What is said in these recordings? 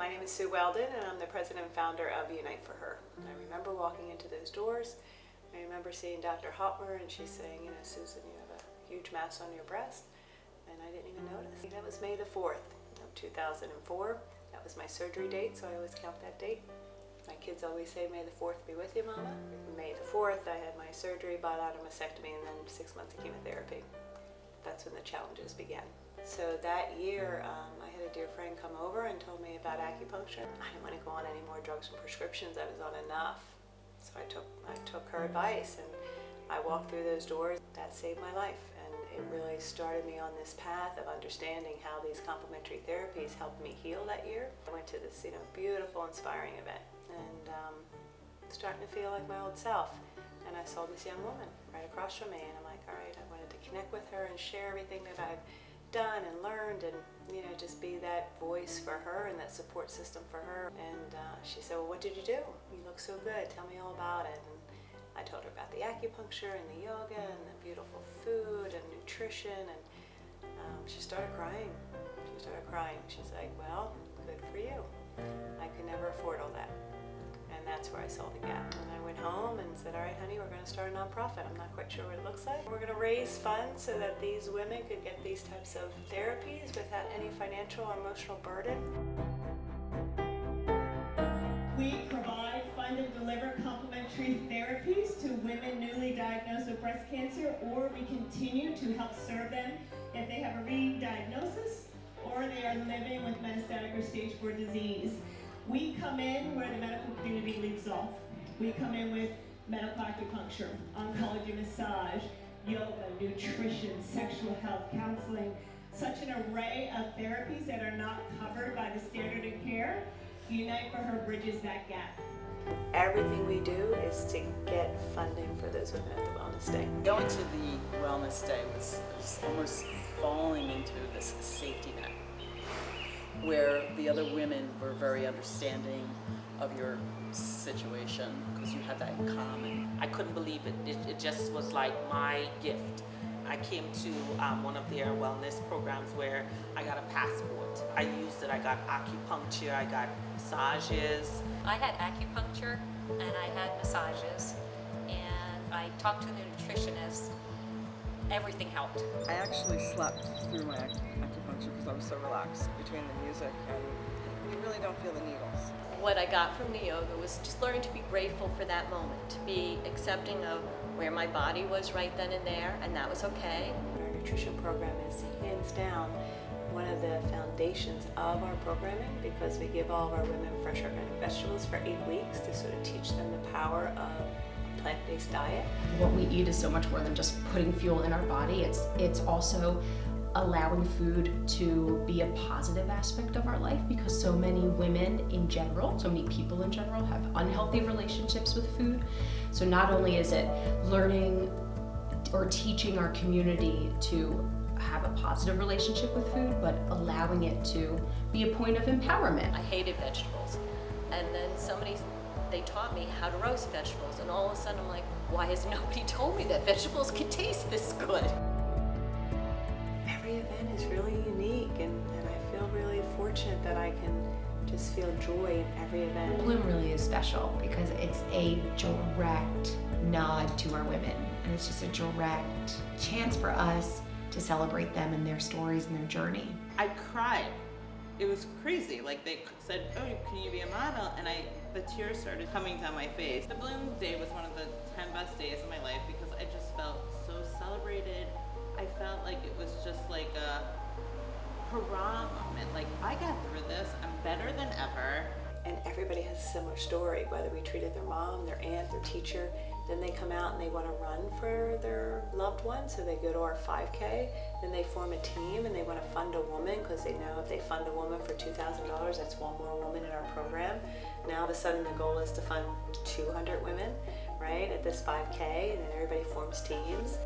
My name is Sue Weldon, and I'm the president and founder of Unite for Her. And I remember walking into those doors. I remember seeing Dr. Hopmer, and she's saying, Susan, you have a huge mass on your breast. And I didn't even notice. That was May the 4th of 2004. That was my surgery date, so I always count that date. My kids always say, May the 4th be with you, Mama. May the 4th, I had my surgery, bilateral mastectomy, and then 6 months of chemotherapy. That's when the challenges began. So that year, I had a dear friend come over and told me about acupuncture. I didn't want to go on any more drugs and prescriptions. I was on enough. So I took her advice and I walked through those doors. That saved my life, and it really started me on this path of understanding how these complementary therapies helped me heal that year. I went to this beautiful, inspiring event, and starting to feel like my old self. And I saw this young woman right across from me, and I'm like, all right, I wanted to connect with her and share everything that I've done and learned, and just be that voice for her and that support system for her. And she said, well, what did you do? You look so good. Tell me all about it. And I told her about the acupuncture and the yoga and the beautiful food and nutrition, and she started crying. She's like, well, good for you. I could never afford all that. And that's where I saw the gap. And I went home and said, all right, honey, we're going to start a nonprofit. I'm not quite sure what it looks like. We're going to raise funds so that these women could get these types of therapies without any financial or emotional burden. We provide, fund, and deliver complementary therapies to women newly diagnosed with breast cancer, or we continue to help serve them if they have a re-diagnosis or they are living with metastatic or stage 4 disease. We come in where the medical community leaves off. We come in with medical acupuncture, oncology massage, yoga, nutrition, sexual health, counseling, such an array of therapies that are not covered by the standard of care. Unite for Her bridges that gap. Everything we do is to get funding for those women at the Wellness Day. Going to the Wellness Day was almost falling into this safety net, where the other women were very understanding of your situation because you had that in common. I couldn't believe it. It just was like my gift. I came to one of their wellness programs where I got a passport. I used it. I got acupuncture, I got massages. I had acupuncture and I had massages, and I talked to the nutritionist. Everything helped. I actually slept through my acupuncture because I was so relaxed between the music, and you really don't feel the needles. What I got from the yoga was just learning to be grateful for that moment, to be accepting of where my body was right then and there, and that was okay. Our nutrition program is hands down one of the foundations of our programming, because we give all of our women fresh organic vegetables for 8 weeks to sort of teach them the power of plant-based diet. What we eat is so much more than just putting fuel in our body. It's also allowing food to be a positive aspect of our life, because so many women in general, so many people in general have unhealthy relationships with food. So not only is it learning or teaching our community to have a positive relationship with food, but allowing it to be a point of empowerment. I hated vegetables, and then they taught me how to roast vegetables, and all of a sudden I'm like, why has nobody told me that vegetables can taste this good? Every event is really unique, and I feel really fortunate that I can just feel joy in every event. Bloom really is special because it's a direct nod to our women, and it's just a direct chance for us to celebrate them and their stories and their journey. I cried. It was crazy. Like, they said, oh, can you be a model? And the tears started coming down my face. The Bloom Day was one of the 10 best days of my life because I just felt so celebrated. I felt like it was just like a hurrah moment. Like, I got through this. I'm better than ever. And everybody has a similar story, whether we treated their mom, their aunt, their teacher. Then they come out and they want to run for their loved one, so they go to our 5K, then they form a team and they want to fund a woman, because they know if they fund a woman for $2,000, that's one more woman in our program. Now all of a sudden the goal is to fund 200 women, right, at this 5K, and then everybody forms teams.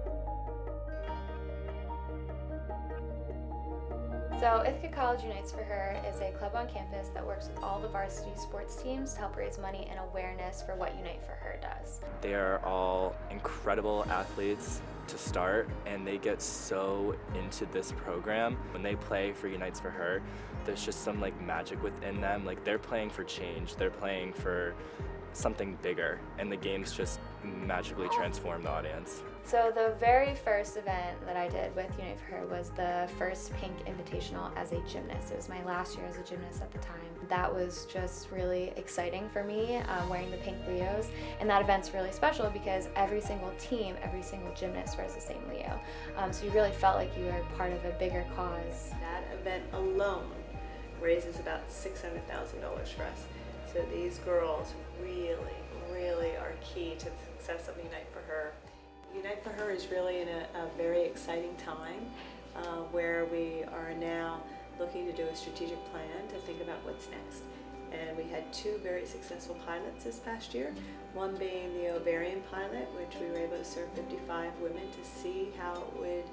So Ithaca College Unites for Her is a club on campus that works with all the varsity sports teams to help raise money and awareness for what Unite for Her does. They are all incredible athletes to start, and they get so into this program. When they play for Unites for Her, there's just some like magic within them. Like they're playing for change, they're playing for something bigger, and the games just magically transform the audience. So the very first event that I did with Unite for Her was the first Pink Invitational as a gymnast. It was my last year as a gymnast at the time. That was just really exciting for me, wearing the pink Leos. And that event's really special because every single team, every single gymnast wears the same Leo. So you really felt like you were part of a bigger cause. That event alone raises about $600,000 for us. So these girls really are key to the success of Unite for Her. Unite for Her is really in a very exciting time where we are now looking to do a strategic plan to think about what's next. And we had 2 very successful pilots this past year, one being the ovarian pilot, which we were able to serve 55 women to see how it would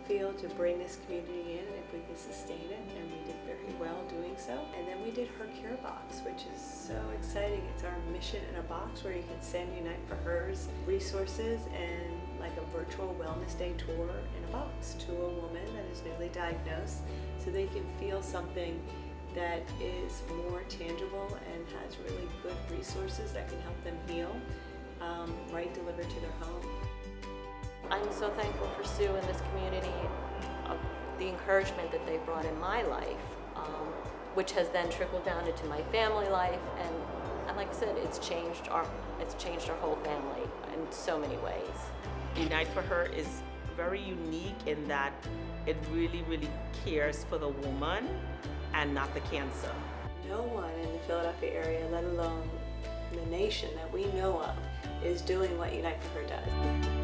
feel to bring this community in and if we could sustain it, and we did very well doing so. And then we did Her Care Box, which is so exciting. It's our mission in a box where you can send Unite for Her's resources and like a virtual wellness day tour in a box to a woman that is newly diagnosed, so they can feel something that is more tangible and has really good resources that can help them heal, right delivered to their home. I'm so thankful for Sue and this community, of the encouragement that they've brought in my life, which has then trickled down into my family life, and like I said, it's changed our whole family in so many ways. Unite for Her is very unique in that it really cares for the woman and not the cancer. No one in the Philadelphia area, let alone the nation that we know of, is doing what Unite for Her does.